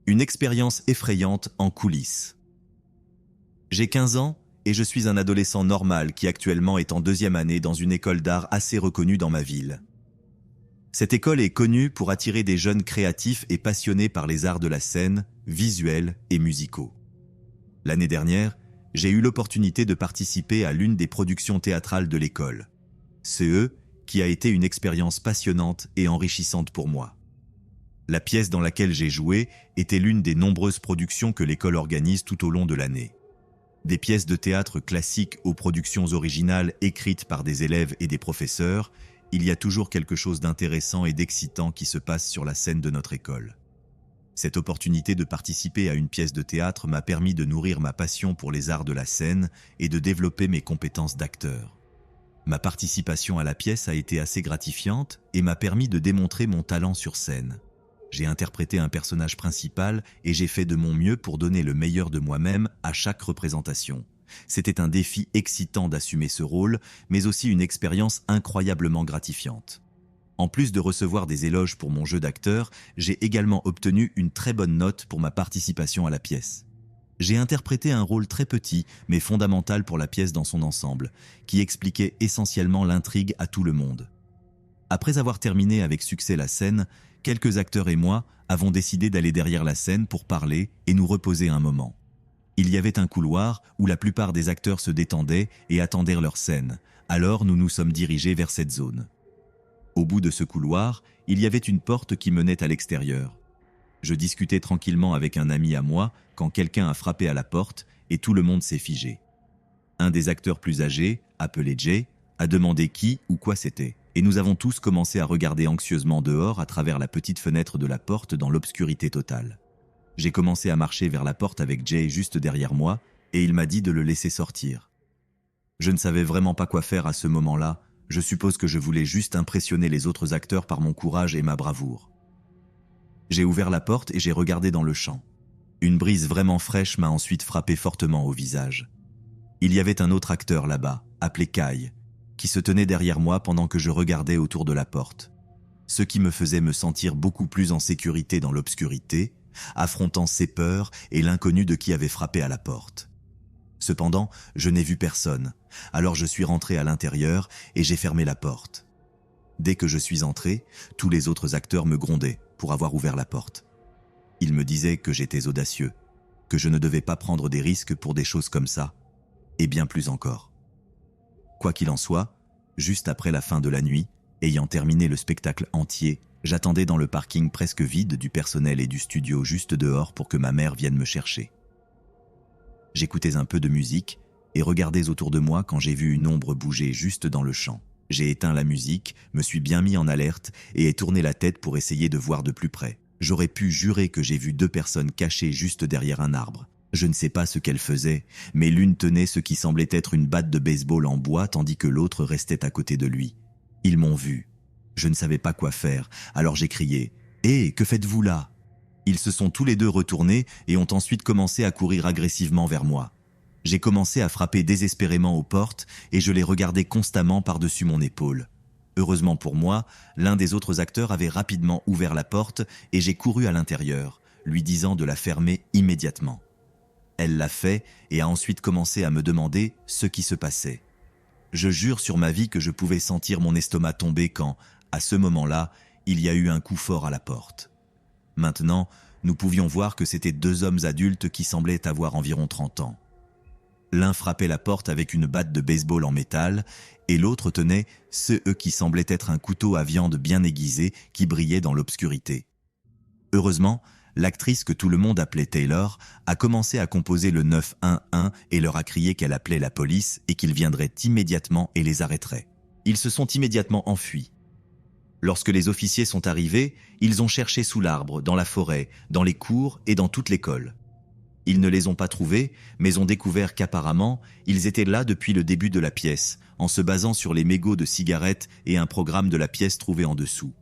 Une expérience effrayante en coulisses. J'ai 15 ans et je suis un adolescent normal qui actuellement est en 2e année dans une école d'art assez reconnue dans ma ville. Cette école est connue pour attirer des jeunes créatifs et passionnés par les arts de la scène, visuels et musicaux. L'année dernière, j'ai eu l'opportunité de participer à l'une des productions théâtrales de l'école. CE, qui a été une expérience passionnante et enrichissante pour moi. La pièce dans laquelle j'ai joué était l'une des nombreuses productions que l'école organise tout au long de l'année. Des pièces de théâtre classiques aux productions originales écrites par des élèves et des professeurs, il y a toujours quelque chose d'intéressant et d'excitant qui se passe sur la scène de notre école. Cette opportunité de participer à une pièce de théâtre m'a permis de nourrir ma passion pour les arts de la scène et de développer mes compétences d'acteur. Ma participation à la pièce a été assez gratifiante et m'a permis de démontrer mon talent sur scène. J'ai interprété un personnage principal et j'ai fait de mon mieux pour donner le meilleur de moi-même à chaque représentation. C'était un défi excitant d'assumer ce rôle, mais aussi une expérience incroyablement gratifiante. En plus de recevoir des éloges pour mon jeu d'acteur, j'ai également obtenu une très bonne note pour ma participation à la pièce. J'ai interprété un rôle très petit, mais fondamental pour la pièce dans son ensemble, qui expliquait essentiellement l'intrigue à tout le monde. Après avoir terminé avec succès la scène, quelques acteurs et moi avons décidé d'aller derrière la scène pour parler et nous reposer un moment. Il y avait un couloir où la plupart des acteurs se détendaient et attendaient leur scène, alors nous nous sommes dirigés vers cette zone. Au bout de ce couloir, il y avait une porte qui menait à l'extérieur. Je discutais tranquillement avec un ami à moi quand quelqu'un a frappé à la porte et tout le monde s'est figé. Un des acteurs plus âgés, appelé Jay, a demandé qui ou quoi c'était. Et nous avons tous commencé à regarder anxieusement dehors à travers la petite fenêtre de la porte dans l'obscurité totale. J'ai commencé à marcher vers la porte avec Jay juste derrière moi et il m'a dit de le laisser sortir. Je ne savais vraiment pas quoi faire à ce moment-là, je suppose que je voulais juste impressionner les autres acteurs par mon courage et ma bravoure. J'ai ouvert la porte et j'ai regardé dans le champ. Une brise vraiment fraîche m'a ensuite frappé fortement au visage. Il y avait un autre acteur là-bas, appelé Kai, qui se tenait derrière moi pendant que je regardais autour de la porte. Ce qui me faisait me sentir beaucoup plus en sécurité dans l'obscurité, affrontant ses peurs et l'inconnu de qui avait frappé à la porte. Cependant, je n'ai vu personne, alors je suis rentré à l'intérieur et j'ai fermé la porte. Dès que je suis entré, tous les autres acteurs me grondaient pour avoir ouvert la porte. Ils me disaient que j'étais audacieux, que je ne devais pas prendre des risques pour des choses comme ça, et bien plus encore. Quoi qu'il en soit, juste après la fin de la nuit, ayant terminé le spectacle entier, j'attendais dans le parking presque vide du personnel et du studio juste dehors pour que ma mère vienne me chercher. J'écoutais un peu de musique et regardais autour de moi quand j'ai vu une ombre bouger juste dans le champ. J'ai éteint la musique, me suis bien mis en alerte et ai tourné la tête pour essayer de voir de plus près. J'aurais pu jurer que j'ai vu 2 personnes cachées juste derrière un arbre. Je ne sais pas ce qu'elles faisaient, mais l'une tenait ce qui semblait être une batte de baseball en bois tandis que l'autre restait à côté de lui. Ils m'ont vu. Je ne savais pas quoi faire, alors j'ai crié « Hé, que faites-vous là ?» Ils se sont tous les 2 retournés et ont ensuite commencé à courir agressivement vers moi. J'ai commencé à frapper désespérément aux portes et je les regardais constamment par-dessus mon épaule. Heureusement pour moi, l'un des autres acteurs avait rapidement ouvert la porte et j'ai couru à l'intérieur, lui disant de la fermer immédiatement. Elle l'a fait et a ensuite commencé à me demander ce qui se passait. Je jure sur ma vie que je pouvais sentir mon estomac tomber quand, à ce moment-là, il y a eu un coup fort à la porte. Maintenant, nous pouvions voir que c'étaient 2 hommes adultes qui semblaient avoir environ 30 ans. L'un frappait la porte avec une batte de baseball en métal et l'autre tenait ce qui semblait être un couteau à viande bien aiguisé qui brillait dans l'obscurité. Heureusement, l'actrice que tout le monde appelait Taylor a commencé à composer le 911 et leur a crié qu'elle appelait la police et qu'ils viendraient immédiatement et les arrêteraient. Ils se sont immédiatement enfuis. Lorsque les officiers sont arrivés, ils ont cherché sous l'arbre, dans la forêt, dans les cours et dans toute l'école. Ils ne les ont pas trouvés, mais ont découvert qu'apparemment, ils étaient là depuis le début de la pièce, en se basant sur les mégots de cigarettes et un programme de la pièce trouvé en dessous.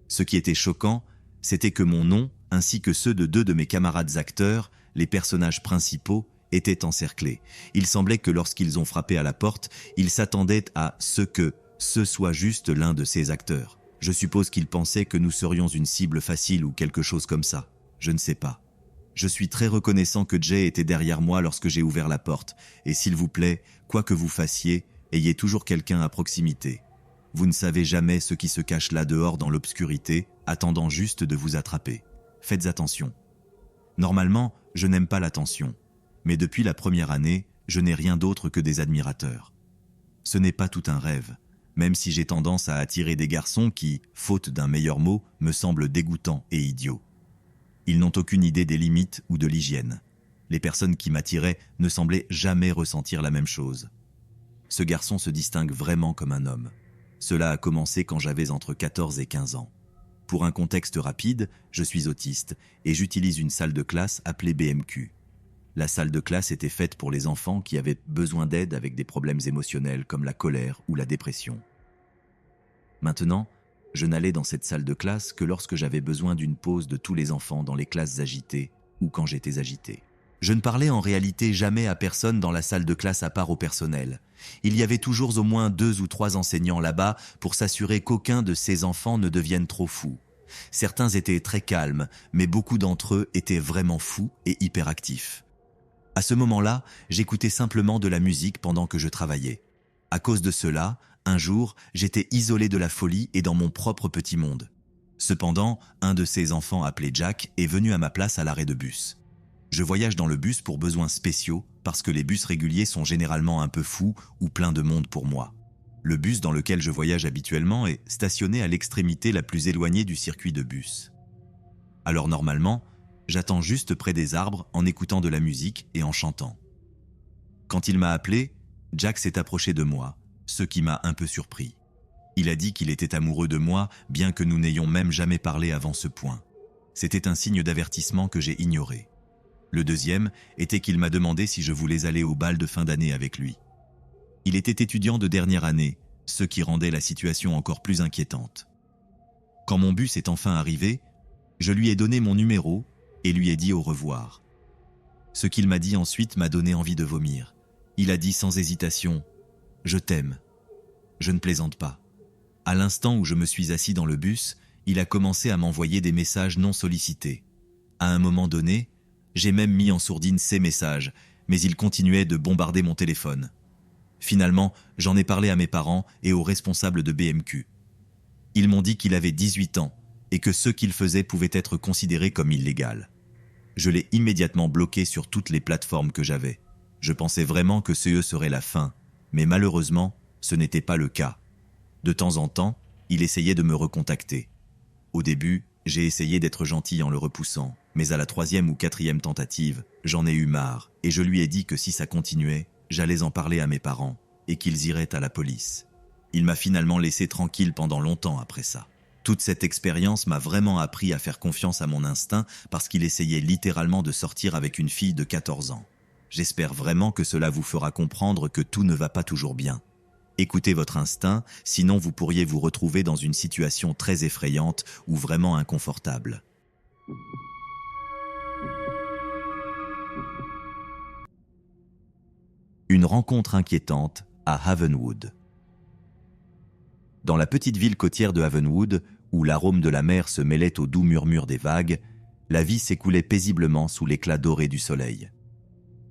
Ce qui était choquant, c'était que mon nom, ainsi que ceux de 2 de mes camarades acteurs, les personnages principaux, étaient encerclés. Il semblait que lorsqu'ils ont frappé à la porte, ils s'attendaient à ce que ce soit juste l'un de ces acteurs. Je suppose qu'il pensait que nous serions une cible facile ou quelque chose comme ça. Je ne sais pas. Je suis très reconnaissant que Jay était derrière moi lorsque j'ai ouvert la porte. Et s'il vous plaît, quoi que vous fassiez, ayez toujours quelqu'un à proximité. Vous ne savez jamais ce qui se cache là dehors dans l'obscurité, attendant juste de vous attraper. Faites attention. Normalement, je n'aime pas l'attention. Mais depuis la première année, je n'ai rien d'autre que des admirateurs. Ce n'est pas tout un rêve, même si j'ai tendance à attirer des garçons qui, faute d'un meilleur mot, me semblent dégoûtants et idiots. Ils n'ont aucune idée des limites ou de l'hygiène. Les personnes qui m'attiraient ne semblaient jamais ressentir la même chose. Ce garçon se distingue vraiment comme un homme. Cela a commencé quand j'avais entre 14 et 15 ans. Pour un contexte rapide, je suis autiste et j'utilise une salle de classe appelée BMQ. La salle de classe était faite pour les enfants qui avaient besoin d'aide avec des problèmes émotionnels comme la colère ou la dépression. Maintenant, je n'allais dans cette salle de classe que lorsque j'avais besoin d'une pause de tous les enfants dans les classes agitées ou quand j'étais agité. Je ne parlais en réalité jamais à personne dans la salle de classe à part au personnel. Il y avait toujours au moins 2 ou 3 enseignants là-bas pour s'assurer qu'aucun de ces enfants ne devienne trop fou. Certains étaient très calmes, mais beaucoup d'entre eux étaient vraiment fous et hyperactifs. À ce moment-là, j'écoutais simplement de la musique pendant que je travaillais. À cause de cela, un jour, j'étais isolé de la folie et dans mon propre petit monde. Cependant, un de ces enfants appelé Jack est venu à ma place à l'arrêt de bus. Je voyage dans le bus pour besoins spéciaux parce que les bus réguliers sont généralement un peu fous ou pleins de monde pour moi. Le bus dans lequel je voyage habituellement est stationné à l'extrémité la plus éloignée du circuit de bus. Alors normalement, j'attends juste près des arbres en écoutant de la musique et en chantant. Quand il m'a appelé, Jack s'est approché de moi, ce qui m'a un peu surpris. Il a dit qu'il était amoureux de moi, bien que nous n'ayons même jamais parlé avant ce point. C'était un signe d'avertissement que j'ai ignoré. Le deuxième était qu'il m'a demandé si je voulais aller au bal de fin d'année avec lui. Il était étudiant de dernière année, ce qui rendait la situation encore plus inquiétante. Quand mon bus est enfin arrivé, je lui ai donné mon numéro et lui ai dit au revoir. Ce qu'il m'a dit ensuite m'a donné envie de vomir. Il a dit sans hésitation « Je t'aime ». Je ne plaisante pas. À l'instant où je me suis assis dans le bus, il a commencé à m'envoyer des messages non sollicités. À un moment donné, j'ai même mis en sourdine ses messages, mais il continuait de bombarder mon téléphone. Finalement, j'en ai parlé à mes parents et aux responsables de BMQ. Ils m'ont dit qu'il avait 18 ans et que ce qu'il faisait pouvait être considéré comme illégal. Je l'ai immédiatement bloqué sur toutes les plateformes que j'avais. Je pensais vraiment que ce serait la fin, mais malheureusement, ce n'était pas le cas. De temps en temps, il essayait de me recontacter. Au début, j'ai essayé d'être gentil en le repoussant, mais à la 3e ou 4e tentative, j'en ai eu marre et je lui ai dit que si ça continuait, j'allais en parler à mes parents et qu'ils iraient à la police. Il m'a finalement laissé tranquille pendant longtemps après ça. Toute cette expérience m'a vraiment appris à faire confiance à mon instinct parce qu'il essayait littéralement de sortir avec une fille de 14 ans. J'espère vraiment que cela vous fera comprendre que tout ne va pas toujours bien. Écoutez votre instinct, sinon vous pourriez vous retrouver dans une situation très effrayante ou vraiment inconfortable. Une rencontre inquiétante à Havenwood. Dans la petite ville côtière de Havenwood, où l'arôme de la mer se mêlait au doux murmure des vagues, la vie s'écoulait paisiblement sous l'éclat doré du soleil.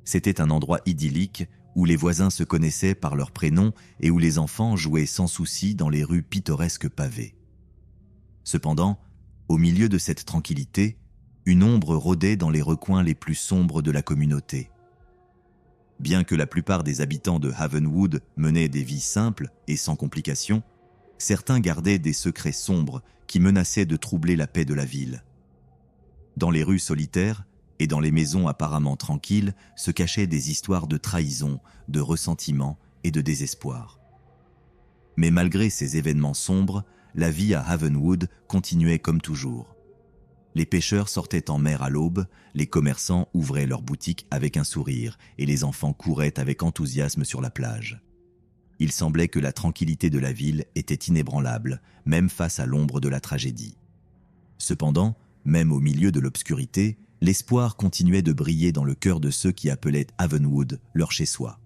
C'était un endroit idyllique où les voisins se connaissaient par leurs prénoms et où les enfants jouaient sans souci dans les rues pittoresques pavées. Cependant, au milieu de cette tranquillité, une ombre rôdait dans les recoins les plus sombres de la communauté. Bien que la plupart des habitants de Havenwood menaient des vies simples et sans complications, certains gardaient des secrets sombres qui menaçaient de troubler la paix de la ville. Dans les rues solitaires et dans les maisons apparemment tranquilles se cachaient des histoires de trahison, de ressentiment et de désespoir. Mais malgré ces événements sombres, la vie à Havenwood continuait comme toujours. Les pêcheurs sortaient en mer à l'aube, les commerçants ouvraient leurs boutiques avec un sourire et les enfants couraient avec enthousiasme sur la plage. Il semblait que la tranquillité de la ville était inébranlable, même face à l'ombre de la tragédie. Cependant, même au milieu de l'obscurité, l'espoir continuait de briller dans le cœur de ceux qui appelaient Havenwood leur chez-soi.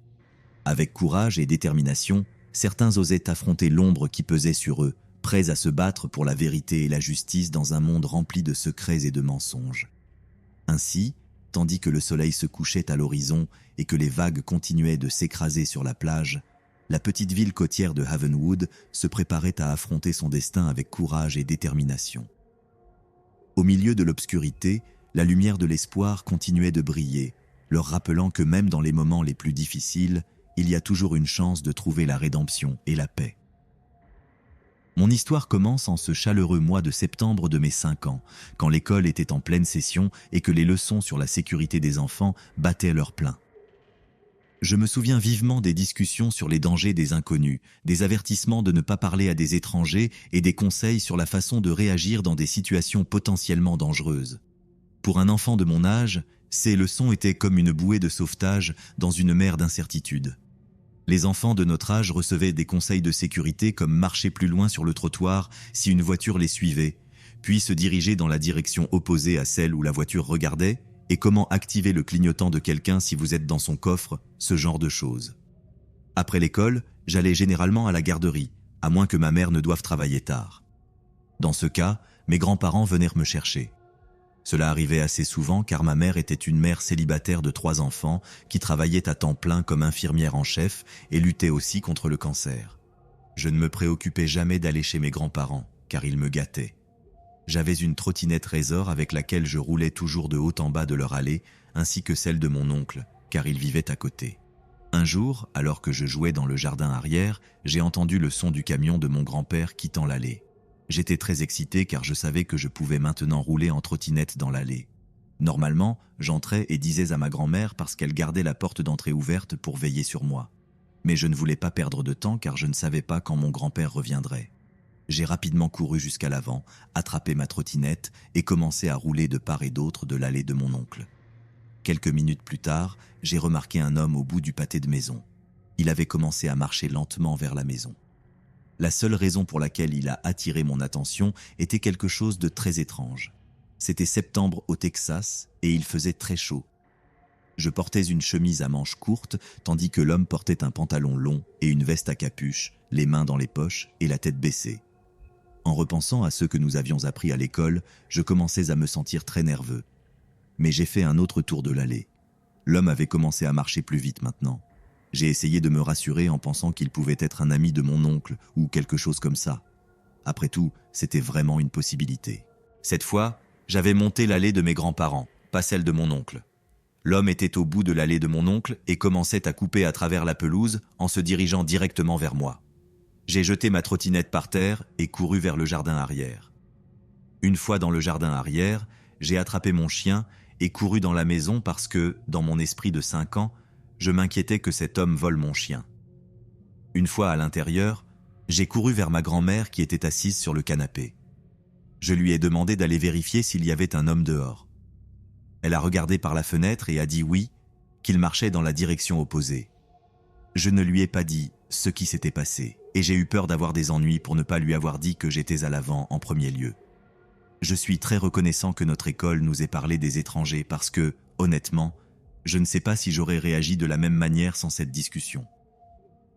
Avec courage et détermination, certains osaient affronter l'ombre qui pesait sur eux, prêts à se battre pour la vérité et la justice dans un monde rempli de secrets et de mensonges. Ainsi, tandis que le soleil se couchait à l'horizon et que les vagues continuaient de s'écraser sur la plage, la petite ville côtière de Havenwood se préparait à affronter son destin avec courage et détermination. Au milieu de l'obscurité, la lumière de l'espoir continuait de briller, leur rappelant que même dans les moments les plus difficiles, il y a toujours une chance de trouver la rédemption et la paix. Mon histoire commence en ce chaleureux mois de septembre de mes 5 ans, quand l'école était en pleine session et que les leçons sur la sécurité des enfants battaient leur plein. Je me souviens vivement des discussions sur les dangers des inconnus, des avertissements de ne pas parler à des étrangers et des conseils sur la façon de réagir dans des situations potentiellement dangereuses. Pour un enfant de mon âge, ces leçons étaient comme une bouée de sauvetage dans une mer d'incertitude. Les enfants de notre âge recevaient des conseils de sécurité comme marcher plus loin sur le trottoir si une voiture les suivait, puis se diriger dans la direction opposée à celle où la voiture regardait, et comment activer le clignotant de quelqu'un si vous êtes dans son coffre, ce genre de choses. Après l'école, j'allais généralement à la garderie, à moins que ma mère ne doive travailler tard. Dans ce cas, mes grands-parents venaient me chercher. Cela arrivait assez souvent car ma mère était une mère célibataire de 3 enfants qui travaillait à temps plein comme infirmière en chef et luttait aussi contre le cancer. Je ne me préoccupais jamais d'aller chez mes grands-parents car ils me gâtaient. J'avais une trottinette Razor avec laquelle je roulais toujours de haut en bas de leur allée ainsi que celle de mon oncle car il vivait à côté. Un jour, alors que je jouais dans le jardin arrière, j'ai entendu le son du camion de mon grand-père quittant l'allée. J'étais très excité car je savais que je pouvais maintenant rouler en trottinette dans l'allée. Normalement, j'entrais et disais à ma grand-mère parce qu'elle gardait la porte d'entrée ouverte pour veiller sur moi. Mais je ne voulais pas perdre de temps car je ne savais pas quand mon grand-père reviendrait. J'ai rapidement couru jusqu'à l'avant, attrapé ma trottinette et commencé à rouler de part et d'autre de l'allée de mon oncle. Quelques minutes plus tard, j'ai remarqué un homme au bout du pâté de maison. Il avait commencé à marcher lentement vers la maison. La seule raison pour laquelle il a attiré mon attention était quelque chose de très étrange. C'était septembre au Texas et il faisait très chaud. Je portais une chemise à manches courtes tandis que l'homme portait un pantalon long et une veste à capuche, les mains dans les poches et la tête baissée. En repensant à ce que nous avions appris à l'école, je commençais à me sentir très nerveux. Mais j'ai fait un autre tour de l'allée. L'homme avait commencé à marcher plus vite maintenant. J'ai essayé de me rassurer en pensant qu'il pouvait être un ami de mon oncle ou quelque chose comme ça. Après tout, c'était vraiment une possibilité. Cette fois, j'avais monté l'allée de mes grands-parents, pas celle de mon oncle. L'homme était au bout de l'allée de mon oncle et commençait à couper à travers la pelouse en se dirigeant directement vers moi. J'ai jeté ma trottinette par terre et couru vers le jardin arrière. Une fois dans le jardin arrière, j'ai attrapé mon chien et couru dans la maison parce que, dans mon esprit de 5 ans, je m'inquiétais que cet homme vole mon chien. Une fois à l'intérieur, j'ai couru vers ma grand-mère qui était assise sur le canapé. Je lui ai demandé d'aller vérifier s'il y avait un homme dehors. Elle a regardé par la fenêtre et a dit oui, qu'il marchait dans la direction opposée. Je ne lui ai pas dit ce qui s'était passé et j'ai eu peur d'avoir des ennuis pour ne pas lui avoir dit que j'étais à l'avant en premier lieu. Je suis très reconnaissant que notre école nous ait parlé des étrangers parce que, honnêtement, je ne sais pas si j'aurais réagi de la même manière sans cette discussion.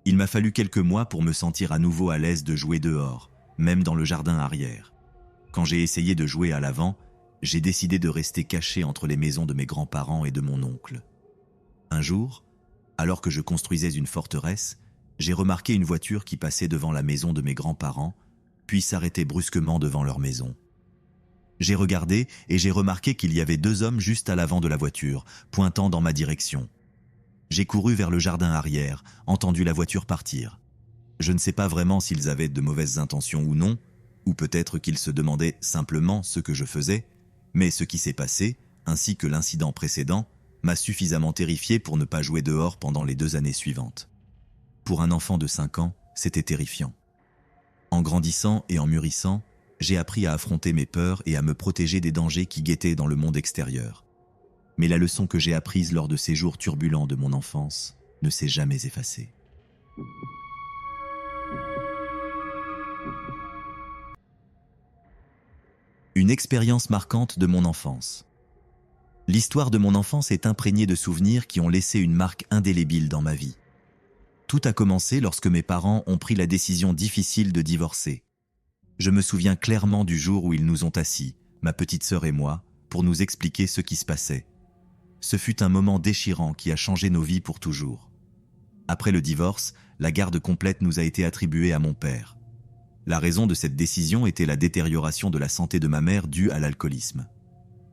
Il m'a fallu quelques mois pour me sentir à nouveau à l'aise de jouer dehors, même dans le jardin arrière. Quand j'ai essayé de jouer à l'avant, j'ai décidé de rester caché entre les maisons de mes grands-parents et de mon oncle. Un jour, alors que je construisais une forteresse, j'ai remarqué une voiture qui passait devant la maison de mes grands-parents, puis s'arrêtait brusquement devant leur maison. J'ai regardé et j'ai remarqué qu'il y avait 2 hommes juste à l'avant de la voiture, pointant dans ma direction. J'ai couru vers le jardin arrière, entendu la voiture partir. Je ne sais pas vraiment s'ils avaient de mauvaises intentions ou non, ou peut-être qu'ils se demandaient simplement ce que je faisais, mais ce qui s'est passé, ainsi que l'incident précédent, m'a suffisamment terrifié pour ne pas jouer dehors pendant les 2 années suivantes. Pour un enfant de 5 ans, c'était terrifiant. En grandissant et en mûrissant, j'ai appris à affronter mes peurs et à me protéger des dangers qui guettaient dans le monde extérieur. Mais la leçon que j'ai apprise lors de ces jours turbulents de mon enfance ne s'est jamais effacée. Une expérience marquante de mon enfance. L'histoire de mon enfance est imprégnée de souvenirs qui ont laissé une marque indélébile dans ma vie. Tout a commencé lorsque mes parents ont pris la décision difficile de divorcer. Je me souviens clairement du jour où ils nous ont assis, ma petite sœur et moi, pour nous expliquer ce qui se passait. Ce fut un moment déchirant qui a changé nos vies pour toujours. Après le divorce, la garde complète nous a été attribuée à mon père. La raison de cette décision était la détérioration de la santé de ma mère due à l'alcoolisme.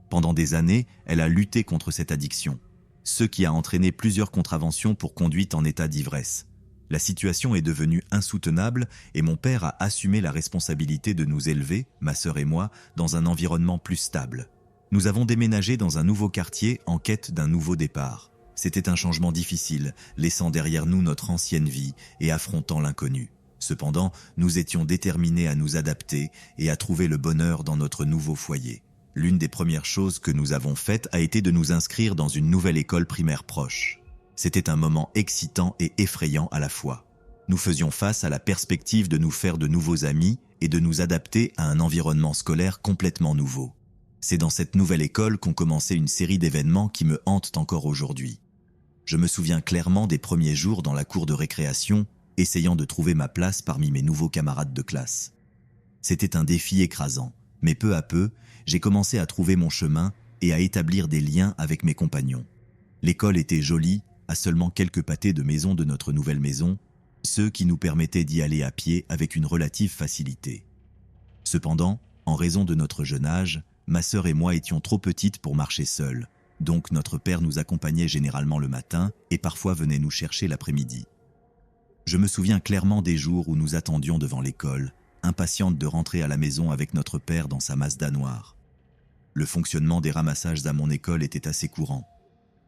Pendant des années, elle a lutté contre cette addiction, ce qui a entraîné plusieurs contraventions pour conduite en état d'ivresse. La situation est devenue insoutenable et mon père a assumé la responsabilité de nous élever, ma sœur et moi, dans un environnement plus stable. Nous avons déménagé dans un nouveau quartier en quête d'un nouveau départ. C'était un changement difficile, laissant derrière nous notre ancienne vie et affrontant l'inconnu. Cependant, nous étions déterminés à nous adapter et à trouver le bonheur dans notre nouveau foyer. L'une des premières choses que nous avons faites a été de nous inscrire dans une nouvelle école primaire proche. C'était un moment excitant et effrayant à la fois. Nous faisions face à la perspective de nous faire de nouveaux amis et de nous adapter à un environnement scolaire complètement nouveau. C'est dans cette nouvelle école qu'ont commencé une série d'événements qui me hantent encore aujourd'hui. Je me souviens clairement des premiers jours dans la cour de récréation, essayant de trouver ma place parmi mes nouveaux camarades de classe. C'était un défi écrasant, mais peu à peu, j'ai commencé à trouver mon chemin et à établir des liens avec mes compagnons. L'école était jolie, à seulement quelques pâtés de maison de notre nouvelle maison, ce qui nous permettait d'y aller à pied avec une relative facilité. Cependant, en raison de notre jeune âge, ma sœur et moi étions trop petites pour marcher seules, donc notre père nous accompagnait généralement le matin et parfois venait nous chercher l'après-midi. Je me souviens clairement des jours où nous attendions devant l'école, impatientes de rentrer à la maison avec notre père dans sa Mazda noire. Le fonctionnement des ramassages à mon école était assez courant.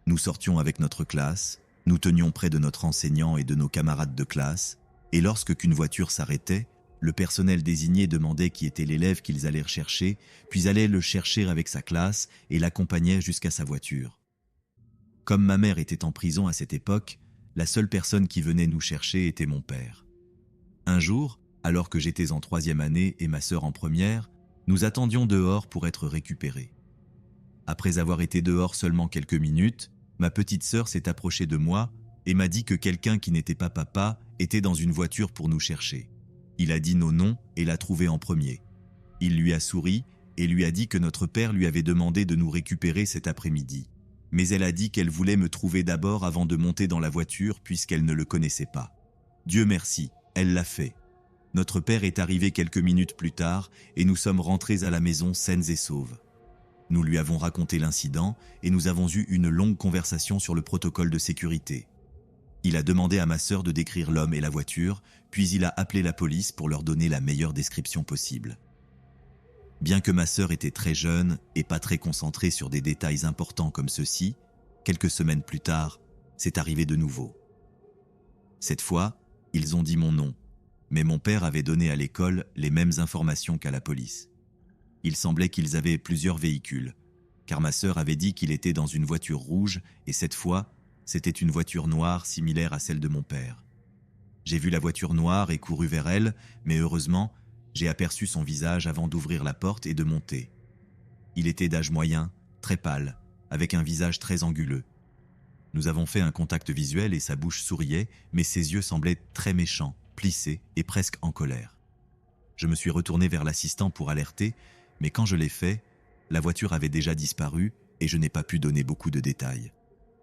Nous sortions avec notre classe, nous tenions près de notre enseignant et de nos camarades de classe, et lorsque qu'une voiture s'arrêtait, le personnel désigné demandait qui était l'élève qu'ils allaient rechercher, puis allait le chercher avec sa classe et l'accompagnait jusqu'à sa voiture. Comme ma mère était en prison à cette époque, la seule personne qui venait nous chercher était mon père. Un jour, alors que j'étais en 3e année et ma sœur en première, nous attendions dehors pour être récupérés. Après avoir été dehors seulement quelques minutes, ma petite sœur s'est approchée de moi et m'a dit que quelqu'un qui n'était pas papa était dans une voiture pour nous chercher. Il a dit nos noms et l'a trouvé en premier. Il lui a souri et lui a dit que notre père lui avait demandé de nous récupérer cet après-midi. Mais elle a dit qu'elle voulait me trouver d'abord avant de monter dans la voiture puisqu'elle ne le connaissait pas. Dieu merci, elle l'a fait. Notre père est arrivé quelques minutes plus tard et nous sommes rentrés à la maison saines et sauves. Nous lui avons raconté l'incident et nous avons eu une longue conversation sur le protocole de sécurité. Il a demandé à ma sœur de décrire l'homme et la voiture, puis il a appelé la police pour leur donner la meilleure description possible. Bien que ma sœur était très jeune et pas très concentrée sur des détails importants comme ceux-ci, quelques semaines plus tard, c'est arrivé de nouveau. Cette fois, ils ont dit mon nom, mais mon père avait donné à l'école les mêmes informations qu'à la police. Il semblait qu'ils avaient plusieurs véhicules, car ma sœur avait dit qu'il était dans une voiture rouge et cette fois, c'était une voiture noire similaire à celle de mon père. J'ai vu la voiture noire et couru vers elle, mais heureusement, j'ai aperçu son visage avant d'ouvrir la porte et de monter. Il était d'âge moyen, très pâle, avec un visage très anguleux. Nous avons fait un contact visuel et sa bouche souriait, mais ses yeux semblaient très méchants, plissés et presque en colère. Je me suis retourné vers l'assistant pour alerter, mais quand je l'ai fait, la voiture avait déjà disparu et je n'ai pas pu donner beaucoup de détails.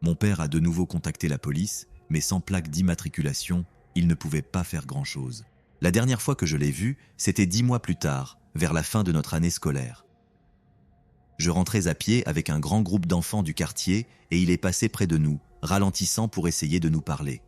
Mon père a de nouveau contacté la police, mais sans plaque d'immatriculation, il ne pouvait pas faire grand-chose. La dernière fois que je l'ai vu, c'était 10 mois plus tard, vers la fin de notre année scolaire. Je rentrais à pied avec un grand groupe d'enfants du quartier et il est passé près de nous, ralentissant pour essayer de nous parler.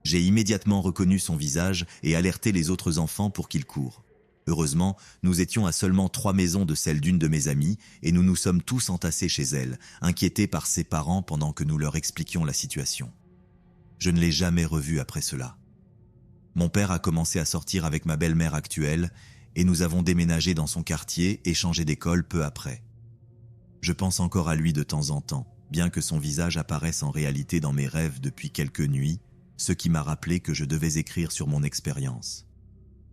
J'ai immédiatement reconnu son visage et alerté les autres enfants pour qu'ils courent. Heureusement, nous étions à seulement 3 maisons de celle d'une de mes amies et nous nous sommes tous entassés chez elle, inquiétés par ses parents pendant que nous leur expliquions la situation. Je ne l'ai jamais revu après cela. Mon père a commencé à sortir avec ma belle-mère actuelle et nous avons déménagé dans son quartier et changé d'école peu après. Je pense encore à lui de temps en temps, bien que son visage apparaisse en réalité dans mes rêves depuis quelques nuits, ce qui m'a rappelé que je devais écrire sur mon expérience.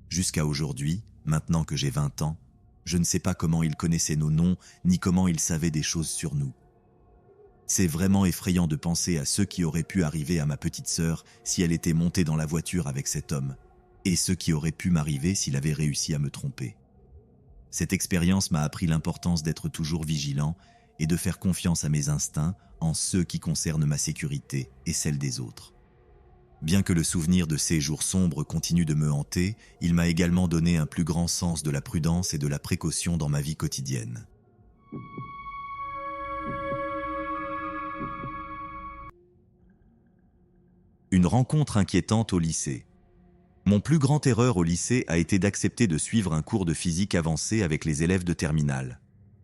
Jusqu'à aujourd'hui, maintenant que j'ai 20 ans, je ne sais pas comment il connaissait nos noms, ni comment il savait des choses sur nous. C'est vraiment effrayant de penser à ce qui aurait pu arriver à ma petite sœur si elle était montée dans la voiture avec cet homme, et ce qui aurait pu m'arriver s'il avait réussi à me tromper. Cette expérience m'a appris l'importance d'être toujours vigilant et de faire confiance à mes instincts en ce qui concerne ma sécurité et celle des autres. Bien que le souvenir de ces jours sombres continue de me hanter, il m'a également donné un plus grand sens de la prudence et de la précaution dans ma vie quotidienne. Une rencontre inquiétante au lycée. Mon plus grand erreur au lycée a été d'accepter de suivre un cours de physique avancé avec les élèves de terminale.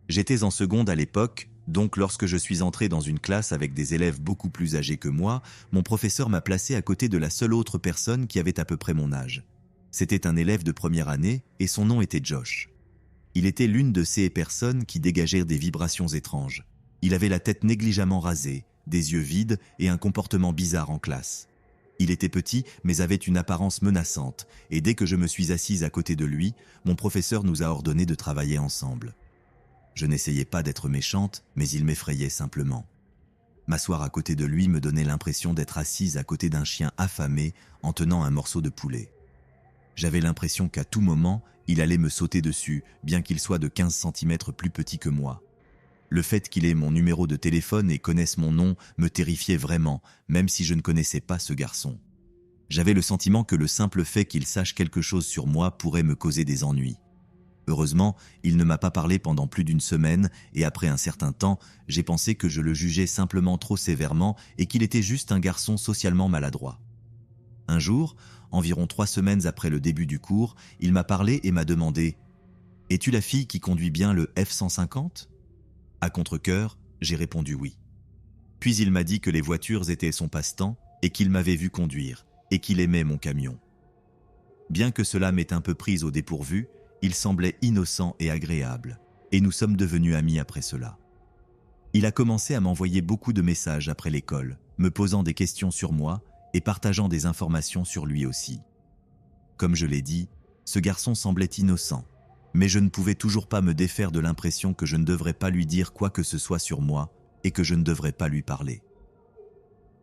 J'étais en seconde à l'époque, donc lorsque je suis entré dans une classe avec des élèves beaucoup plus âgés que moi, mon professeur m'a placé à côté de la seule autre personne qui avait à peu près mon âge. C'était un élève de première année et son nom était Josh. Il était l'une de ces personnes qui dégagèrent des vibrations étranges. Il avait la tête négligemment rasée, des yeux vides et un comportement bizarre en classe. Il était petit, mais avait une apparence menaçante, et dès que je me suis assise à côté de lui, mon professeur nous a ordonné de travailler ensemble. Je n'essayais pas d'être méchante, mais il m'effrayait simplement. M'asseoir à côté de lui me donnait l'impression d'être assise à côté d'un chien affamé en tenant un morceau de poulet. J'avais l'impression qu'à tout moment, il allait me sauter dessus, bien qu'il soit de 15 centimètres plus petit que moi. Le fait qu'il ait mon numéro de téléphone et connaisse mon nom me terrifiait vraiment, même si je ne connaissais pas ce garçon. J'avais le sentiment que le simple fait qu'il sache quelque chose sur moi pourrait me causer des ennuis. Heureusement, il ne m'a pas parlé pendant plus d'une semaine et après un certain temps, j'ai pensé que je le jugeais simplement trop sévèrement et qu'il était juste un garçon socialement maladroit. Un jour, environ 3 semaines après le début du cours, il m'a parlé et m'a demandé « Es-tu la fille qui conduit bien le F-150 » À contre-cœur, j'ai répondu oui. Puis il m'a dit que les voitures étaient son passe-temps et qu'il m'avait vu conduire et qu'il aimait mon camion. Bien que cela m'ait un peu prise au dépourvu, il semblait innocent et agréable, et nous sommes devenus amis après cela. Il a commencé à m'envoyer beaucoup de messages après l'école, me posant des questions sur moi et partageant des informations sur lui aussi. Comme je l'ai dit, ce garçon semblait innocent, mais je ne pouvais toujours pas me défaire de l'impression que je ne devrais pas lui dire quoi que ce soit sur moi et que je ne devrais pas lui parler.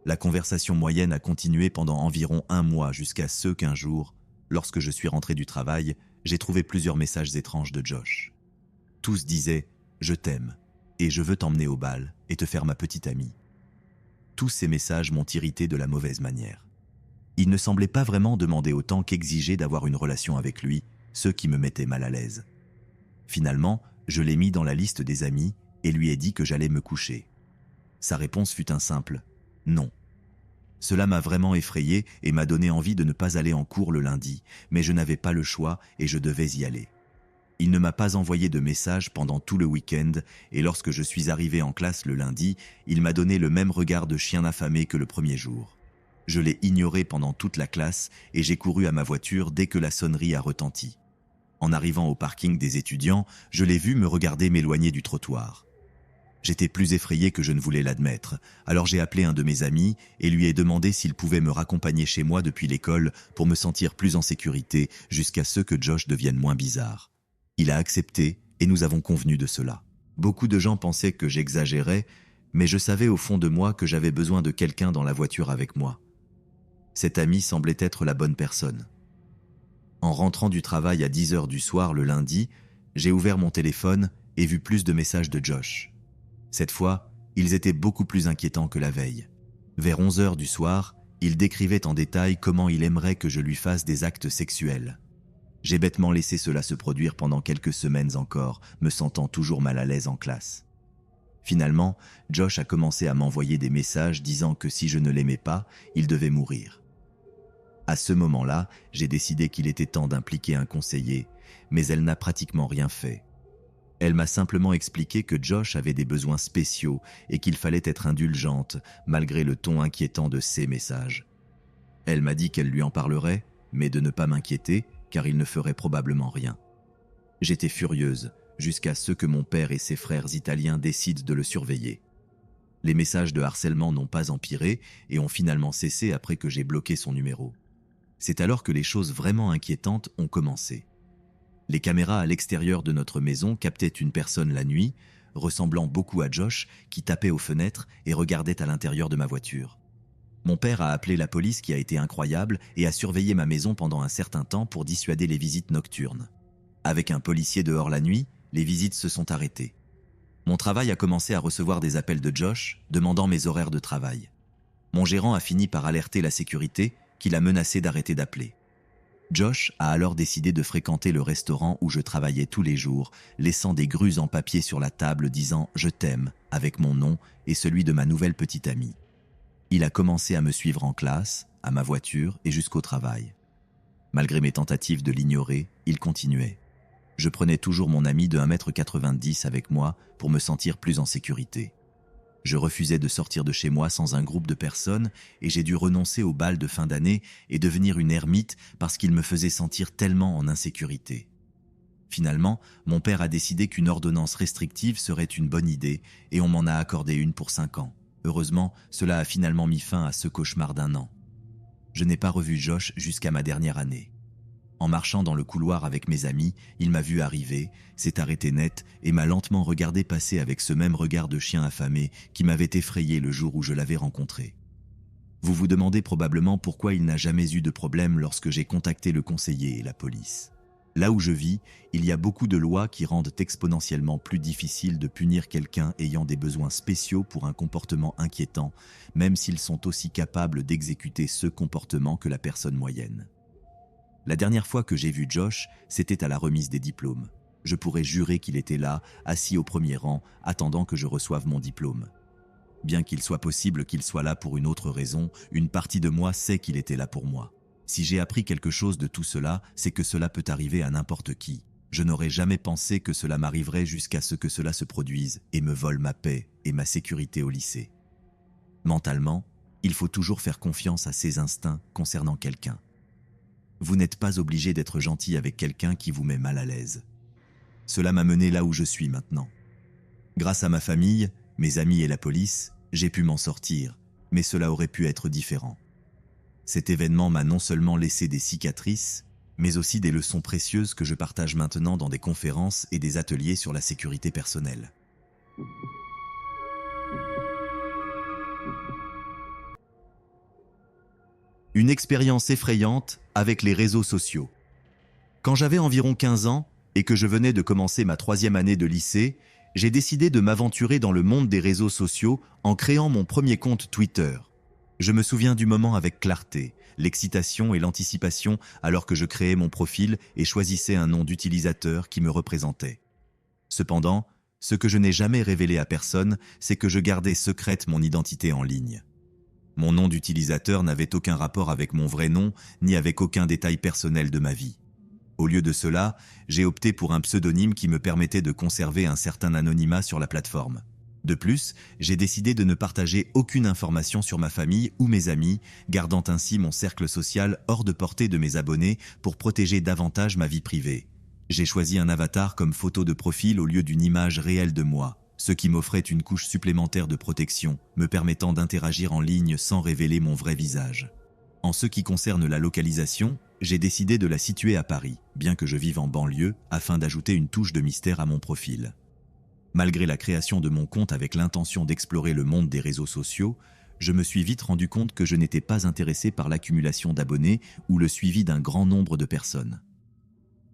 La conversation moyenne a continué pendant environ 1 mois jusqu'à ce qu'un jour, lorsque je suis rentré du travail, j'ai trouvé plusieurs messages étranges de Josh. Tous disaient « Je t'aime et je veux t'emmener au bal et te faire ma petite amie ». Tous ces messages m'ont irrité de la mauvaise manière. Il ne semblait pas vraiment demander autant qu'exiger d'avoir une relation avec lui, ce qui me mettait mal à l'aise. Finalement, je l'ai mis dans la liste des amis et lui ai dit que j'allais me coucher. Sa réponse fut un simple « non ». Cela m'a vraiment effrayé et m'a donné envie de ne pas aller en cours le lundi, mais je n'avais pas le choix et je devais y aller. Il ne m'a pas envoyé de message pendant tout le week-end et lorsque je suis arrivé en classe le lundi, il m'a donné le même regard de chien affamé que le premier jour. Je l'ai ignoré pendant toute la classe et j'ai couru à ma voiture dès que la sonnerie a retenti. En arrivant au parking des étudiants, je l'ai vu me regarder m'éloigner du trottoir. J'étais plus effrayé que je ne voulais l'admettre, alors j'ai appelé un de mes amis et lui ai demandé s'il pouvait me raccompagner chez moi depuis l'école pour me sentir plus en sécurité jusqu'à ce que Josh devienne moins bizarre. Il a accepté et nous avons convenu de cela. Beaucoup de gens pensaient que j'exagérais, mais je savais au fond de moi que j'avais besoin de quelqu'un dans la voiture avec moi. Cet ami semblait être la bonne personne. En rentrant du travail à 10h du soir le lundi, j'ai ouvert mon téléphone et vu plus de messages de Josh. Cette fois, ils étaient beaucoup plus inquiétants que la veille. Vers 11h du soir, il décrivait en détail comment il aimerait que je lui fasse des actes sexuels. J'ai bêtement laissé cela se produire pendant quelques semaines encore, me sentant toujours mal à l'aise en classe. Finalement, Josh a commencé à m'envoyer des messages disant que si je ne l'aimais pas, il devait mourir. À ce moment-là, j'ai décidé qu'il était temps d'impliquer un conseiller, mais elle n'a pratiquement rien fait. Elle m'a simplement expliqué que Josh avait des besoins spéciaux et qu'il fallait être indulgente, malgré le ton inquiétant de ses messages. Elle m'a dit qu'elle lui en parlerait, mais de ne pas m'inquiéter, car il ne ferait probablement rien. J'étais furieuse, jusqu'à ce que mon père et ses frères italiens décident de le surveiller. Les messages de harcèlement n'ont pas empiré et ont finalement cessé après que j'ai bloqué son numéro. C'est alors que les choses vraiment inquiétantes ont commencé. Les caméras à l'extérieur de notre maison captaient une personne la nuit, ressemblant beaucoup à Josh, qui tapait aux fenêtres et regardait à l'intérieur de ma voiture. Mon père a appelé la police qui a été incroyable et a surveillé ma maison pendant un certain temps pour dissuader les visites nocturnes. Avec un policier dehors la nuit, les visites se sont arrêtées. Mon travail a commencé à recevoir des appels de Josh demandant mes horaires de travail. Mon gérant a fini par alerter la sécurité qui l'a menacé d'arrêter d'appeler. Josh a alors décidé de fréquenter le restaurant où je travaillais tous les jours, laissant des grues en papier sur la table disant « Je t'aime » avec mon nom et celui de ma nouvelle petite amie. Il a commencé à me suivre en classe, à ma voiture et jusqu'au travail. Malgré mes tentatives de l'ignorer, il continuait. Je prenais toujours mon ami de 1,90 m avec moi pour me sentir plus en sécurité. Je refusais de sortir de chez moi sans un groupe de personnes et j'ai dû renoncer au bal de fin d'année et devenir une ermite parce qu'il me faisait sentir tellement en insécurité. Finalement, mon père a décidé qu'une ordonnance restrictive serait une bonne idée et on m'en a accordé une pour 5 ans. Heureusement, cela a finalement mis fin à ce cauchemar d'1 an. Je n'ai pas revu Josh jusqu'à ma dernière année. En marchant dans le couloir avec mes amis, il m'a vu arriver, s'est arrêté net et m'a lentement regardé passer avec ce même regard de chien affamé qui m'avait effrayé le jour où je l'avais rencontré. Vous vous demandez probablement pourquoi il n'a jamais eu de problème lorsque j'ai contacté le conseiller et la police. Là où je vis, il y a beaucoup de lois qui rendent exponentiellement plus difficile de punir quelqu'un ayant des besoins spéciaux pour un comportement inquiétant, même s'ils sont aussi capables d'exécuter ce comportement que la personne moyenne. La dernière fois que j'ai vu Josh, c'était à la remise des diplômes. Je pourrais jurer qu'il était là, assis au premier rang, attendant que je reçoive mon diplôme. Bien qu'il soit possible qu'il soit là pour une autre raison, une partie de moi sait qu'il était là pour moi. Si j'ai appris quelque chose de tout cela, c'est que cela peut arriver à n'importe qui. Je n'aurais jamais pensé que cela m'arriverait jusqu'à ce que cela se produise et me vole ma paix et ma sécurité au lycée. Mentalement, il faut toujours faire confiance à ses instincts concernant quelqu'un. Vous n'êtes pas obligé d'être gentil avec quelqu'un qui vous met mal à l'aise. Cela m'a mené là où je suis maintenant. Grâce à ma famille, mes amis et la police, j'ai pu m'en sortir, mais cela aurait pu être différent. Cet événement m'a non seulement laissé des cicatrices, mais aussi des leçons précieuses que je partage maintenant dans des conférences et des ateliers sur la sécurité personnelle. Une expérience effrayante avec les réseaux sociaux. Quand j'avais environ 15 ans et que je venais de commencer ma 3e année de lycée, j'ai décidé de m'aventurer dans le monde des réseaux sociaux en créant mon premier compte Twitter. Je me souviens du moment avec clarté, l'excitation et l'anticipation alors que je créais mon profil et choisissais un nom d'utilisateur qui me représentait. Cependant, ce que je n'ai jamais révélé à personne, c'est que je gardais secrète mon identité en ligne. Mon nom d'utilisateur n'avait aucun rapport avec mon vrai nom, ni avec aucun détail personnel de ma vie. Au lieu de cela, j'ai opté pour un pseudonyme qui me permettait de conserver un certain anonymat sur la plateforme. De plus, j'ai décidé de ne partager aucune information sur ma famille ou mes amis, gardant ainsi mon cercle social hors de portée de mes abonnés pour protéger davantage ma vie privée. J'ai choisi un avatar comme photo de profil au lieu d'une image réelle de moi, ce qui m'offrait une couche supplémentaire de protection, me permettant d'interagir en ligne sans révéler mon vrai visage. En ce qui concerne la localisation, j'ai décidé de la situer à Paris, bien que je vive en banlieue, afin d'ajouter une touche de mystère à mon profil. Malgré la création de mon compte avec l'intention d'explorer le monde des réseaux sociaux, je me suis vite rendu compte que je n'étais pas intéressé par l'accumulation d'abonnés ou le suivi d'un grand nombre de personnes.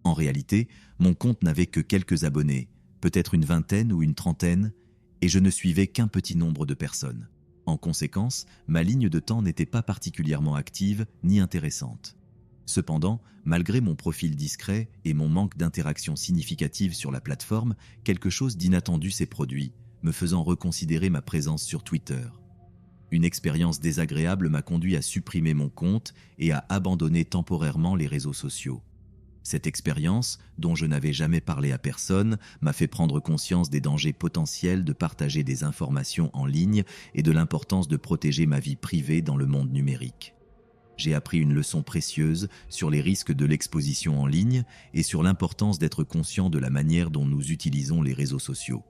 En réalité, mon compte n'avait que quelques abonnés, peut-être une vingtaine ou une trentaine, et je ne suivais qu'un petit nombre de personnes. En conséquence, ma ligne de temps n'était pas particulièrement active ni intéressante. Cependant, malgré mon profil discret et mon manque d'interaction significative sur la plateforme, quelque chose d'inattendu s'est produit, me faisant reconsidérer ma présence sur Twitter. Une expérience désagréable m'a conduit à supprimer mon compte et à abandonner temporairement les réseaux sociaux. Cette expérience, dont je n'avais jamais parlé à personne, m'a fait prendre conscience des dangers potentiels de partager des informations en ligne et de l'importance de protéger ma vie privée dans le monde numérique. J'ai appris une leçon précieuse sur les risques de l'exposition en ligne et sur l'importance d'être conscient de la manière dont nous utilisons les réseaux sociaux.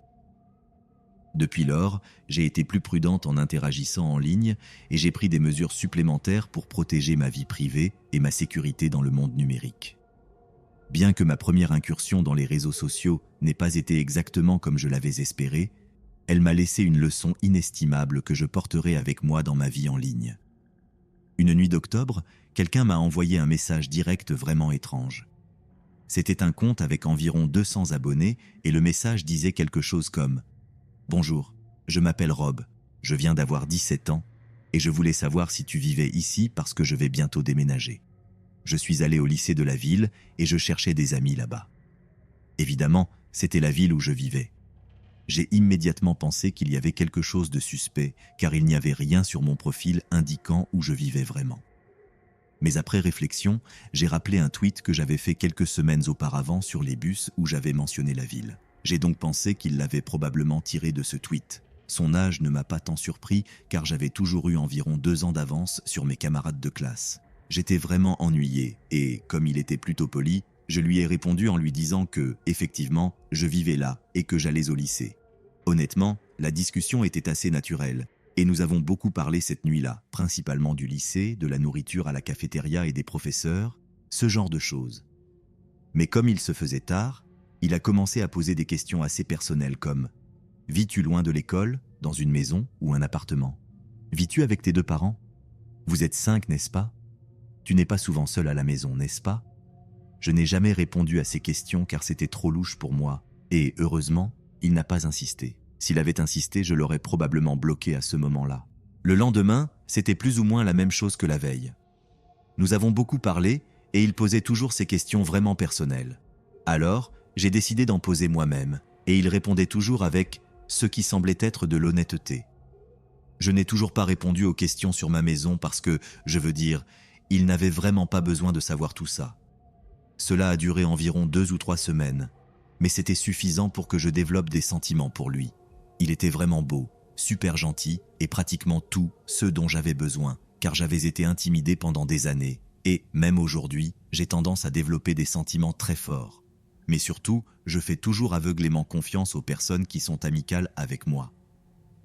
Depuis lors, j'ai été plus prudente en interagissant en ligne et j'ai pris des mesures supplémentaires pour protéger ma vie privée et ma sécurité dans le monde numérique. Bien que ma première incursion dans les réseaux sociaux n'ait pas été exactement comme je l'avais espéré, elle m'a laissé une leçon inestimable que je porterai avec moi dans ma vie en ligne. Une nuit d'octobre, quelqu'un m'a envoyé un message direct vraiment étrange. C'était un compte avec environ 200 abonnés et le message disait quelque chose comme « Bonjour, je m'appelle Rob, je viens d'avoir 17 ans et je voulais savoir si tu vivais ici parce que je vais bientôt déménager. Je suis allé au lycée de la ville et je cherchais des amis là-bas. » Évidemment, c'était la ville où je vivais. J'ai immédiatement pensé qu'il y avait quelque chose de suspect car il n'y avait rien sur mon profil indiquant où je vivais vraiment. Mais après réflexion, j'ai rappelé un tweet que j'avais fait quelques semaines auparavant sur les bus où j'avais mentionné la ville. J'ai donc pensé qu'il l'avait probablement tiré de ce tweet. Son âge ne m'a pas tant surpris car j'avais toujours eu environ 2 ans d'avance sur mes camarades de classe. J'étais vraiment ennuyé et, comme il était plutôt poli, je lui ai répondu en lui disant que, effectivement, je vivais là et que j'allais au lycée. Honnêtement, la discussion était assez naturelle et nous avons beaucoup parlé cette nuit-là, principalement du lycée, de la nourriture à la cafétéria et des professeurs, ce genre de choses. Mais comme il se faisait tard, il a commencé à poser des questions assez personnelles comme « Vis-tu loin de l'école, dans une maison ou un appartement? Vis-tu avec tes 2 parents? Vous êtes 5, n'est-ce pas? Tu n'es pas souvent seul à la maison, n'est-ce pas ?» Je n'ai jamais répondu à ces questions car c'était trop louche pour moi, et heureusement, il n'a pas insisté. S'il avait insisté, je l'aurais probablement bloqué à ce moment-là. Le lendemain, c'était plus ou moins la même chose que la veille. Nous avons beaucoup parlé et il posait toujours ces questions vraiment personnelles. Alors, j'ai décidé d'en poser moi-même et il répondait toujours avec ce qui semblait être de l'honnêteté. Je n'ai toujours pas répondu aux questions sur ma maison parce que, je veux dire, il n'avait vraiment pas besoin de savoir tout ça. Cela a duré environ 2 ou 3 semaines, mais c'était suffisant pour que je développe des sentiments pour lui. Il était vraiment beau, super gentil et pratiquement tout ce dont j'avais besoin, car j'avais été intimidé pendant des années. Et, même aujourd'hui, j'ai tendance à développer des sentiments très forts. Mais surtout, je fais toujours aveuglément confiance aux personnes qui sont amicales avec moi.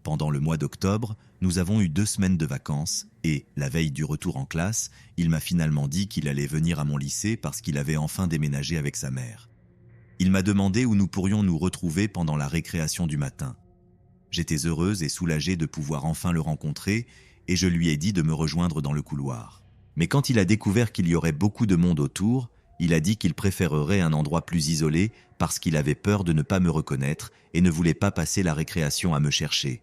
Pendant le mois d'octobre, nous avons eu 2 semaines de vacances et, la veille du retour en classe, il m'a finalement dit qu'il allait venir à mon lycée parce qu'il avait enfin déménagé avec sa mère. Il m'a demandé où nous pourrions nous retrouver pendant la récréation du matin. J'étais heureuse et soulagée de pouvoir enfin le rencontrer et je lui ai dit de me rejoindre dans le couloir. Mais quand il a découvert qu'il y aurait beaucoup de monde autour, il a dit qu'il préférerait un endroit plus isolé parce qu'il avait peur de ne pas me reconnaître et ne voulait pas passer la récréation à me chercher.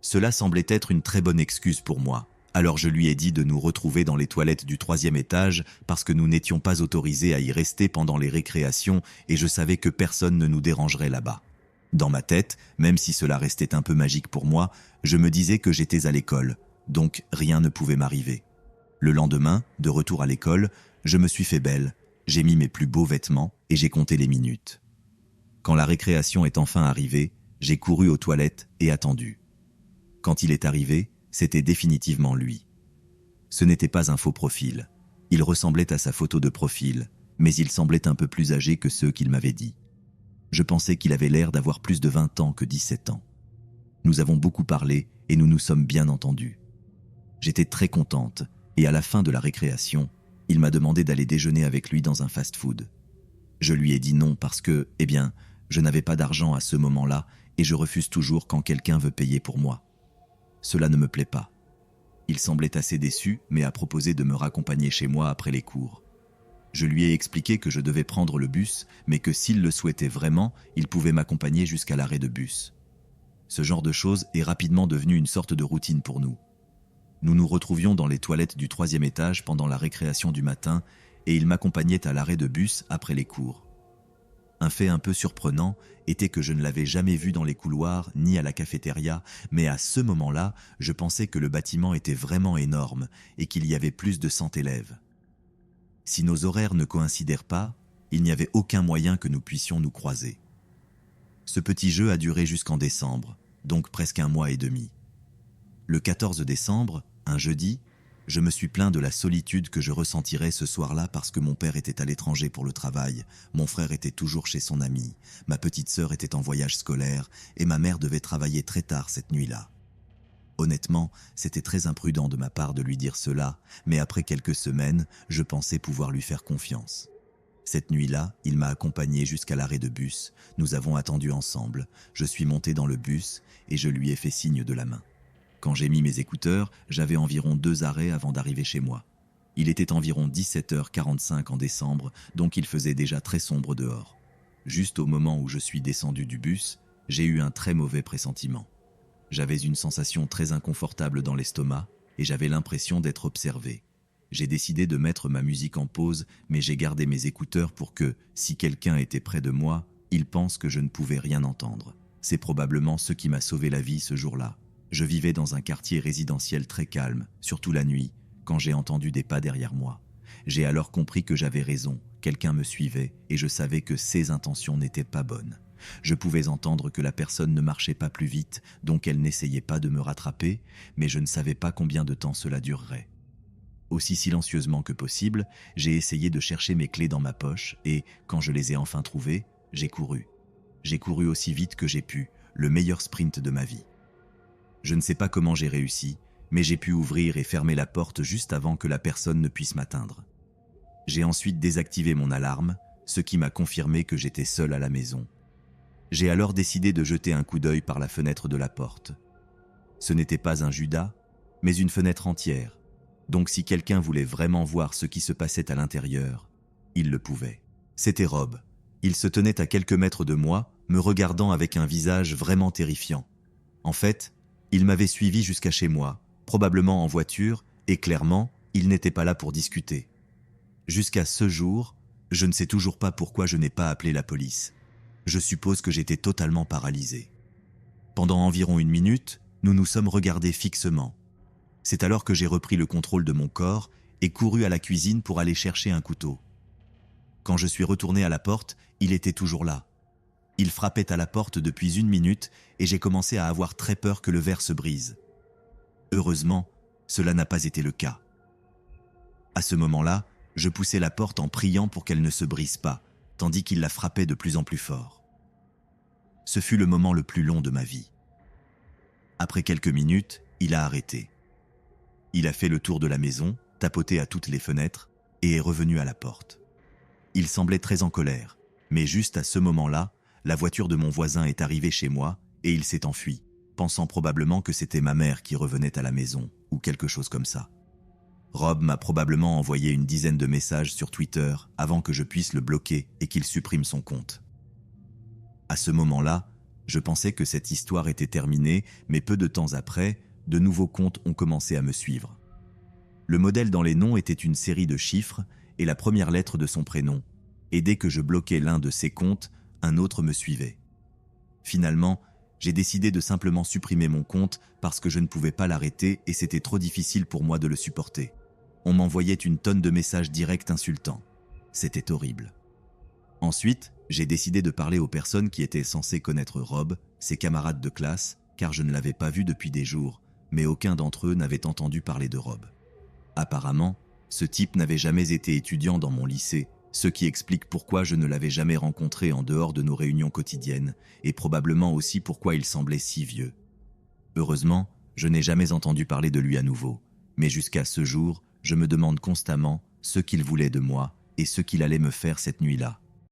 Cela semblait être une très bonne excuse pour moi. Alors je lui ai dit de nous retrouver dans les toilettes du 3e étage parce que nous n'étions pas autorisés à y rester pendant les récréations et je savais que personne ne nous dérangerait là-bas. Dans ma tête, même si cela restait un peu magique pour moi, je me disais que j'étais à l'école, donc rien ne pouvait m'arriver. Le lendemain, de retour à l'école, je me suis fait belle, j'ai mis mes plus beaux vêtements et j'ai compté les minutes. Quand la récréation est enfin arrivée, j'ai couru aux toilettes et attendu. Quand il est arrivé, c'était définitivement lui. Ce n'était pas un faux profil. Il ressemblait à sa photo de profil, mais il semblait un peu plus âgé que ceux qu'il m'avait dit. Je pensais qu'il avait l'air d'avoir plus de 20 ans que 17 ans. Nous avons beaucoup parlé et nous nous sommes bien entendus. J'étais très contente et à la fin de la récréation, il m'a demandé d'aller déjeuner avec lui dans un fast-food. Je lui ai dit non parce que, je n'avais pas d'argent à ce moment-là et je refuse toujours quand quelqu'un veut payer pour moi. Cela ne me plaît pas. Il semblait assez déçu, mais a proposé de me raccompagner chez moi après les cours. Je lui ai expliqué que je devais prendre le bus, mais que s'il le souhaitait vraiment, il pouvait m'accompagner jusqu'à l'arrêt de bus. Ce genre de choses est rapidement devenu une sorte de routine pour nous. Nous nous retrouvions dans les toilettes du 3e étage pendant la récréation du matin et il m'accompagnait à l'arrêt de bus après les cours. Un fait un peu surprenant était que je ne l'avais jamais vu dans les couloirs ni à la cafétéria, mais à ce moment-là, je pensais que le bâtiment était vraiment énorme et qu'il y avait plus de 100 élèves. Si nos horaires ne coïncidèrent pas, il n'y avait aucun moyen que nous puissions nous croiser. Ce petit jeu a duré jusqu'en décembre, donc presque 1 mois et demi. Le 14 décembre, un jeudi, je me suis plaint de la solitude que je ressentirais ce soir-là parce que mon père était à l'étranger pour le travail, mon frère était toujours chez son ami, ma petite sœur était en voyage scolaire et ma mère devait travailler très tard cette nuit-là. Honnêtement, c'était très imprudent de ma part de lui dire cela, mais après quelques semaines, je pensais pouvoir lui faire confiance. Cette nuit-là, il m'a accompagné jusqu'à l'arrêt de bus. Nous avons attendu ensemble. Je suis monté dans le bus et je lui ai fait signe de la main. Quand j'ai mis mes écouteurs, j'avais environ 2 arrêts avant d'arriver chez moi. Il était environ 17h45 en décembre, donc il faisait déjà très sombre dehors. Juste au moment où je suis descendu du bus, j'ai eu un très mauvais pressentiment. J'avais une sensation très inconfortable dans l'estomac et j'avais l'impression d'être observé. J'ai décidé de mettre ma musique en pause, mais j'ai gardé mes écouteurs pour que, si quelqu'un était près de moi, il pense que je ne pouvais rien entendre. C'est probablement ce qui m'a sauvé la vie ce jour-là. Je vivais dans un quartier résidentiel très calme, surtout la nuit, quand j'ai entendu des pas derrière moi. J'ai alors compris que j'avais raison, quelqu'un me suivait et je savais que ses intentions n'étaient pas bonnes. Je pouvais entendre que la personne ne marchait pas plus vite, donc elle n'essayait pas de me rattraper, mais je ne savais pas combien de temps cela durerait. Aussi silencieusement que possible, j'ai essayé de chercher mes clés dans ma poche et, quand je les ai enfin trouvées, j'ai couru. J'ai couru aussi vite que j'ai pu, le meilleur sprint de ma vie. Je ne sais pas comment j'ai réussi, mais j'ai pu ouvrir et fermer la porte juste avant que la personne ne puisse m'atteindre. J'ai ensuite désactivé mon alarme, ce qui m'a confirmé que j'étais seul à la maison. J'ai alors décidé de jeter un coup d'œil par la fenêtre de la porte. Ce n'était pas un Judas, mais une fenêtre entière. Donc si quelqu'un voulait vraiment voir ce qui se passait à l'intérieur, il le pouvait. C'était Rob. Il se tenait à quelques mètres de moi, me regardant avec un visage vraiment terrifiant. En fait, il m'avait suivi jusqu'à chez moi, probablement en voiture, et clairement, il n'était pas là pour discuter. Jusqu'à ce jour, je ne sais toujours pas pourquoi je n'ai pas appelé la police. Je suppose que j'étais totalement paralysé. Pendant environ 1 minute, nous nous sommes regardés fixement. C'est alors que j'ai repris le contrôle de mon corps et couru à la cuisine pour aller chercher un couteau. Quand je suis retourné à la porte, il était toujours là. Il frappait à la porte depuis 1 minute et j'ai commencé à avoir très peur que le verre se brise. Heureusement, cela n'a pas été le cas. À ce moment-là, je poussais la porte en priant pour qu'elle ne se brise pas, tandis qu'il la frappait de plus en plus fort. Ce fut le moment le plus long de ma vie. Après quelques minutes, il a arrêté. Il a fait le tour de la maison, tapoté à toutes les fenêtres et est revenu à la porte. Il semblait très en colère, mais juste à ce moment-là, la voiture de mon voisin est arrivée chez moi et il s'est enfui, pensant probablement que c'était ma mère qui revenait à la maison ou quelque chose comme ça. Rob m'a probablement envoyé une dizaine de messages sur Twitter avant que je puisse le bloquer et qu'il supprime son compte. À ce moment-là, je pensais que cette histoire était terminée, mais peu de temps après, de nouveaux comptes ont commencé à me suivre. Le modèle dans les noms était une série de chiffres et la première lettre de son prénom, et dès que je bloquais l'un de ces comptes, un autre me suivait. Finalement, j'ai décidé de simplement supprimer mon compte parce que je ne pouvais pas l'arrêter et c'était trop difficile pour moi de le supporter. On m'envoyait une tonne de messages directs insultants. C'était horrible. Ensuite, j'ai décidé de parler aux personnes qui étaient censées connaître Rob, ses camarades de classe, car je ne l'avais pas vu depuis des jours, mais aucun d'entre eux n'avait entendu parler de Rob. Apparemment, ce type n'avait jamais été étudiant dans mon lycée, ce qui explique pourquoi je ne l'avais jamais rencontré en dehors de nos réunions quotidiennes, et probablement aussi pourquoi il semblait si vieux. Heureusement, je n'ai jamais entendu parler de lui à nouveau, mais jusqu'à ce jour, je me demande constamment ce qu'il voulait de moi et ce qu'il allait me faire cette nuit-là.